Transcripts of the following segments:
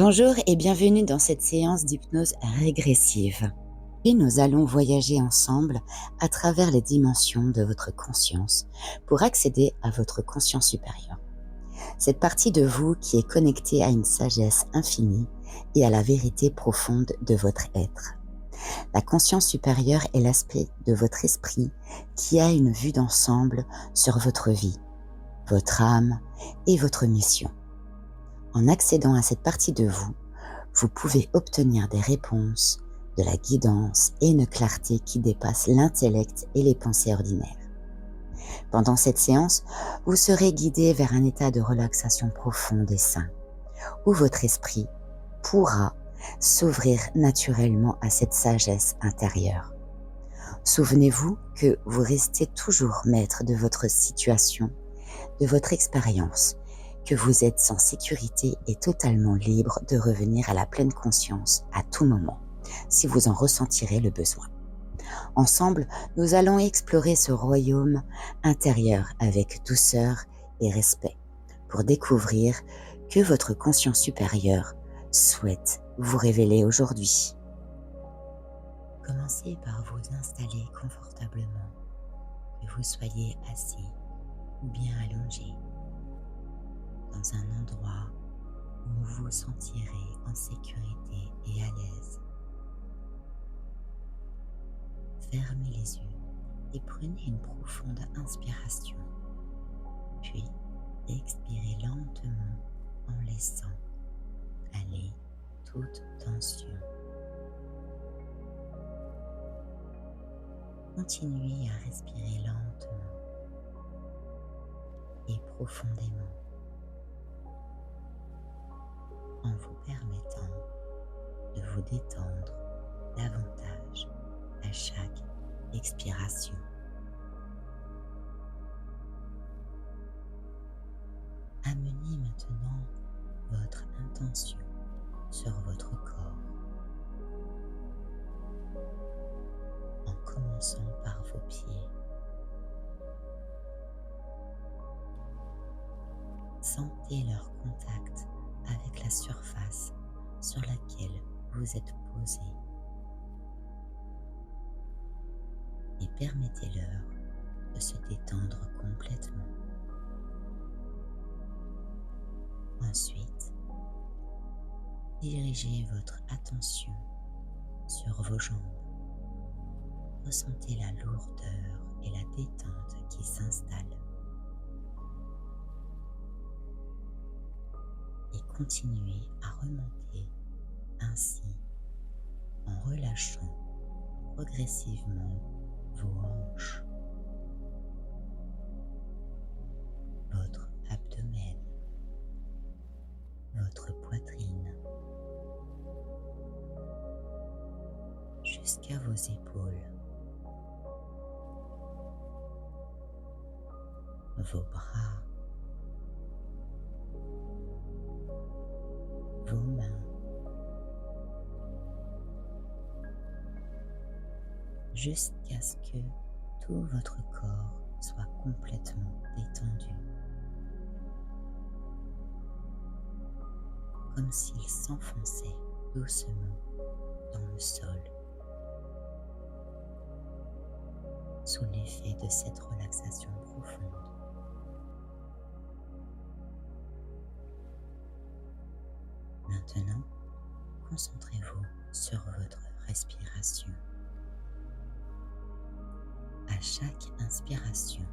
Bonjour et bienvenue dans cette séance d'hypnose régressive. Et nous allons voyager ensemble à travers les dimensions de votre conscience pour accéder à votre conscience supérieure. Cette partie de vous qui est connectée à une sagesse infinie et à la vérité profonde de votre être. La conscience supérieure est l'aspect de votre esprit qui a une vue d'ensemble sur votre vie, votre âme et votre mission. En accédant à cette partie de vous, vous pouvez obtenir des réponses, de la guidance et une clarté qui dépasse l'intellect et les pensées ordinaires. Pendant cette séance, vous serez guidé vers un état de relaxation profonde et sain, où votre esprit pourra s'ouvrir naturellement à cette sagesse intérieure. Souvenez-vous que vous restez toujours maître de votre situation, de votre expérience, que vous êtes en sécurité et totalement libre de revenir à la pleine conscience à tout moment, si vous en ressentirez le besoin. Ensemble, nous allons explorer ce royaume intérieur avec douceur et respect pour découvrir que votre conscience supérieure souhaite vous révéler aujourd'hui. Commencez par vous installer confortablement, que vous soyez assis ou bien allongé, dans un endroit où vous vous sentirez en sécurité et à l'aise. Fermez les yeux et prenez une profonde inspiration, puis expirez lentement en laissant aller toute tension. Continuez à respirer lentement et profondément en vous permettant de vous détendre davantage à chaque expiration. Amenez maintenant votre intention sur votre corps en commençant par vos pieds. Sentez leur contact avec la surface sur laquelle vous êtes posé et permettez-leur de se détendre complètement. Ensuite, dirigez votre attention sur vos jambes. Ressentez la lourdeur et la détente qui s'installent. Et continuez à remonter ainsi en relâchant progressivement vos hanches, votre abdomen, votre poitrine, jusqu'à vos épaules, vos bras, vos mains, jusqu'à ce que tout votre corps soit complètement détendu, comme s'il s'enfonçait doucement dans le sol, sous l'effet de cette relaxation profonde. Maintenant, concentrez-vous sur votre respiration. À chaque inspiration,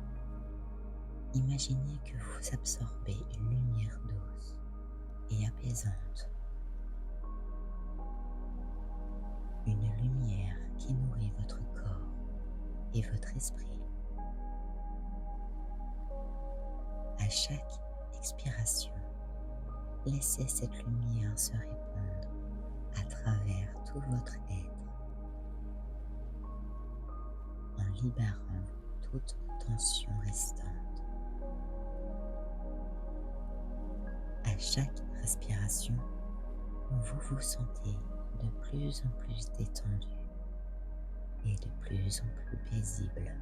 imaginez que vous absorbez une lumière douce et apaisante. Une lumière qui nourrit votre corps et votre esprit. À chaque expiration, laissez cette lumière se répandre à travers tout votre être, en libérant toute tension restante. À chaque respiration, vous vous sentez de plus en plus détendu et de plus en plus paisible.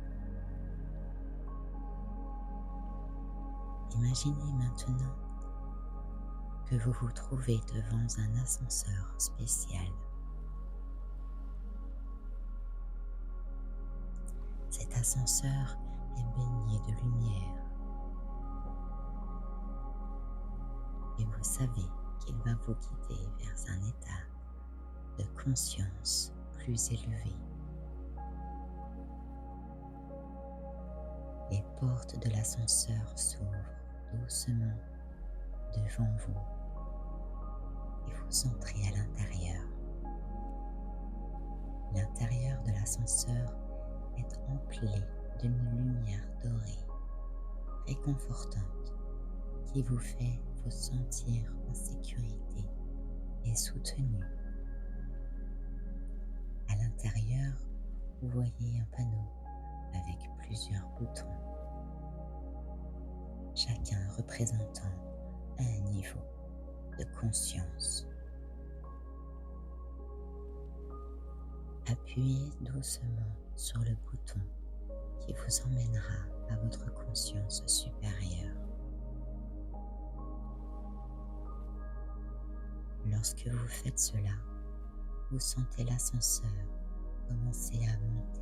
Imaginez maintenant que vous vous trouvez devant un ascenseur spécial. Cet ascenseur est baigné de lumière et vous savez qu'il va vous guider vers un état de conscience plus élevé. Les portes de l'ascenseur s'ouvrent doucement devant vous et vous entrez à l'intérieur. L'intérieur de l'ascenseur est empli d'une lumière dorée, réconfortante, qui vous fait vous sentir en sécurité et soutenu. À l'intérieur, vous voyez un panneau avec plusieurs boutons, chacun représentant un niveau de conscience. Appuyez doucement sur le bouton qui vous emmènera à votre conscience supérieure. Lorsque vous faites cela, vous sentez l'ascenseur commencer à monter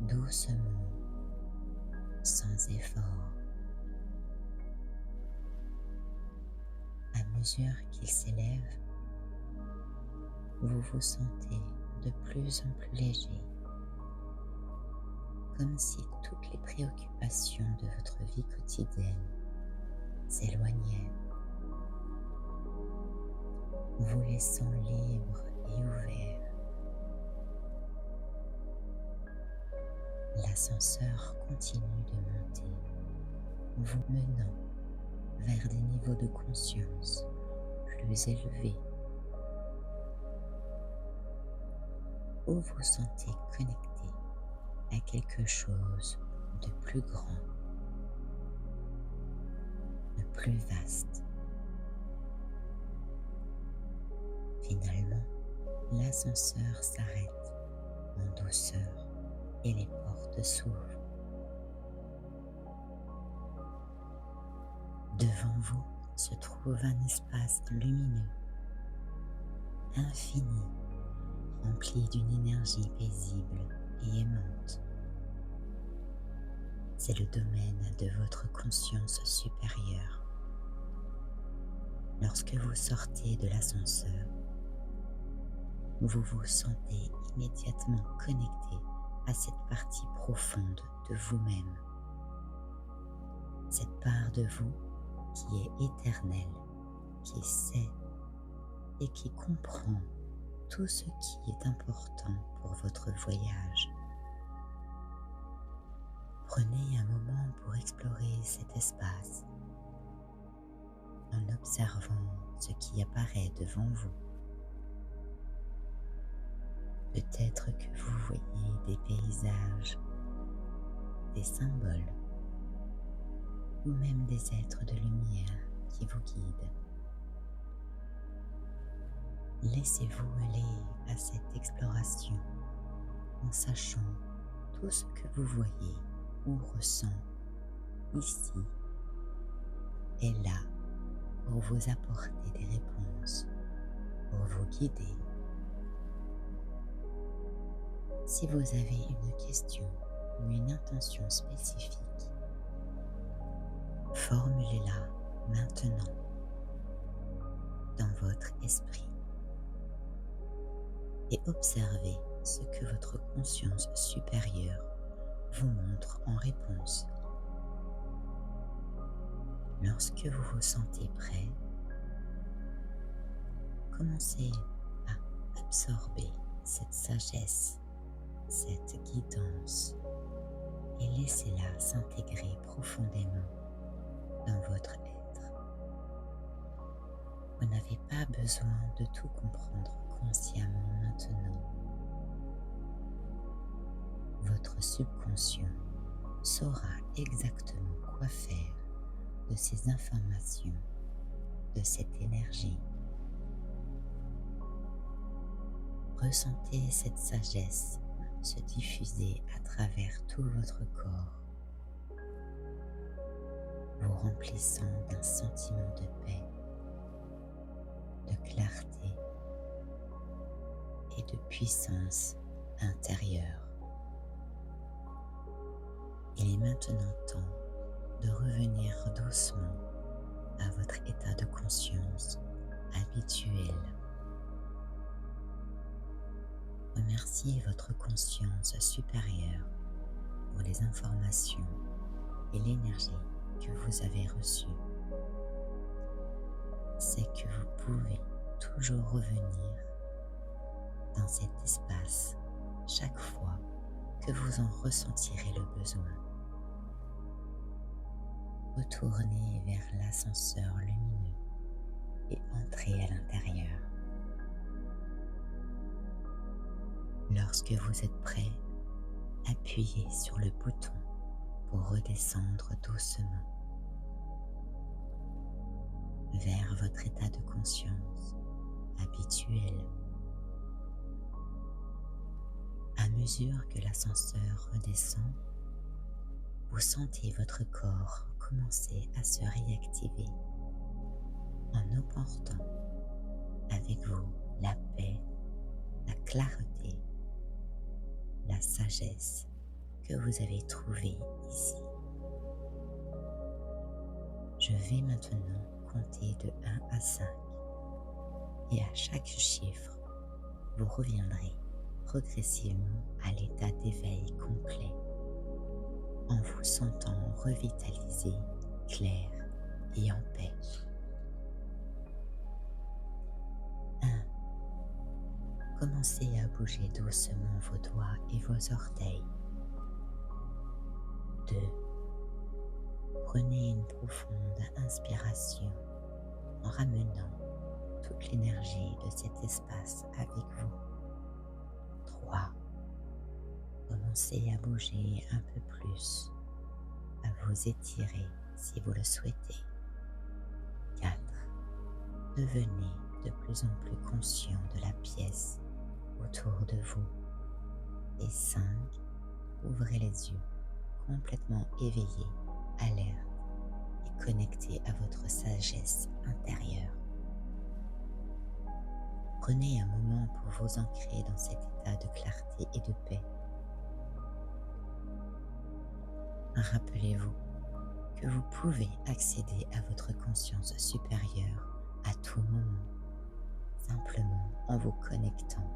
doucement, sans effort. À mesure qu'il s'élève, vous vous sentez de plus en plus léger, comme si toutes les préoccupations de votre vie quotidienne s'éloignaient, vous laissant libre et ouvert. L'ascenseur continue de monter, vous menant vers des niveaux de conscience plus élevés, où vous sentez connecté à quelque chose de plus grand, de plus vaste. Finalement, l'ascenseur s'arrête en douceur et les portes s'ouvrent. Devant vous se trouve un espace lumineux, infini, rempli d'une énergie paisible et aimante. C'est le domaine de votre conscience supérieure. Lorsque vous sortez de l'ascenseur, vous vous sentez immédiatement connecté à cette partie profonde de vous-même, cette part de vous qui est éternelle, qui sait et qui comprend tout ce qui est important pour votre voyage. Prenez un moment pour explorer cet espace en observant ce qui apparaît devant vous. Peut-être que vous voyez des paysages, des symboles ou même des êtres de lumière qui vous guident. Laissez-vous aller à cette exploration en sachant tout ce que vous voyez ou ressent ici et là pour vous apporter des réponses, pour vous guider. Si vous avez une question ou une intention spécifique, formulez-la maintenant dans votre esprit et observez ce que votre conscience supérieure vous montre en réponse. Lorsque vous vous sentez prêt, commencez à absorber cette sagesse, cette guidance et laissez-la s'intégrer profondément dans votre être. Vous n'avez pas besoin de tout comprendre consciemment maintenant. Votre subconscient saura exactement quoi faire de ces informations, de cette énergie. Ressentez cette sagesse se diffuser à travers tout votre corps, vous remplissant d'un sentiment de paix clarté et de puissance intérieure. Il est maintenant temps de revenir doucement à votre état de conscience habituel. Remerciez votre conscience supérieure pour les informations et l'énergie que vous avez reçues. C'est que vous pouvez toujours revenir dans cet espace chaque fois que vous en ressentirez le besoin. Retournez vers l'ascenseur lumineux et entrez à l'intérieur. Lorsque vous êtes prêt, appuyez sur le bouton pour redescendre doucement vers votre état de conscience habituel. À mesure que l'ascenseur redescend, vous sentez votre corps commencer à se réactiver en emportant avec vous la paix, la clarté, la sagesse que vous avez trouvée ici. Je vais maintenant compter de 1 à 5 et à chaque chiffre, vous reviendrez progressivement à l'état d'éveil complet en vous sentant revitalisé, clair et en paix. 1. Commencez à bouger doucement vos doigts et vos orteils. 2. Prenez une profonde inspiration en ramenant toute l'énergie de cet espace avec vous. 3. Commencez à bouger un peu plus, à vous étirer si vous le souhaitez. 4. Devenez de plus en plus conscient de la pièce autour de vous. Et 5. Ouvrez les yeux, complètement éveillés, alertes et connectés à votre sagesse intérieure. Prenez un moment pour vous ancrer dans cet état de clarté et de paix. Rappelez-vous que vous pouvez accéder à votre conscience supérieure à tout moment, simplement en vous connectant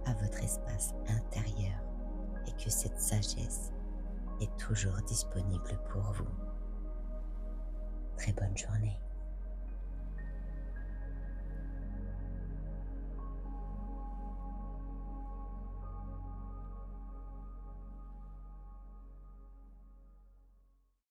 à votre espace intérieur et que cette sagesse est toujours disponible pour vous. Très bonne journée.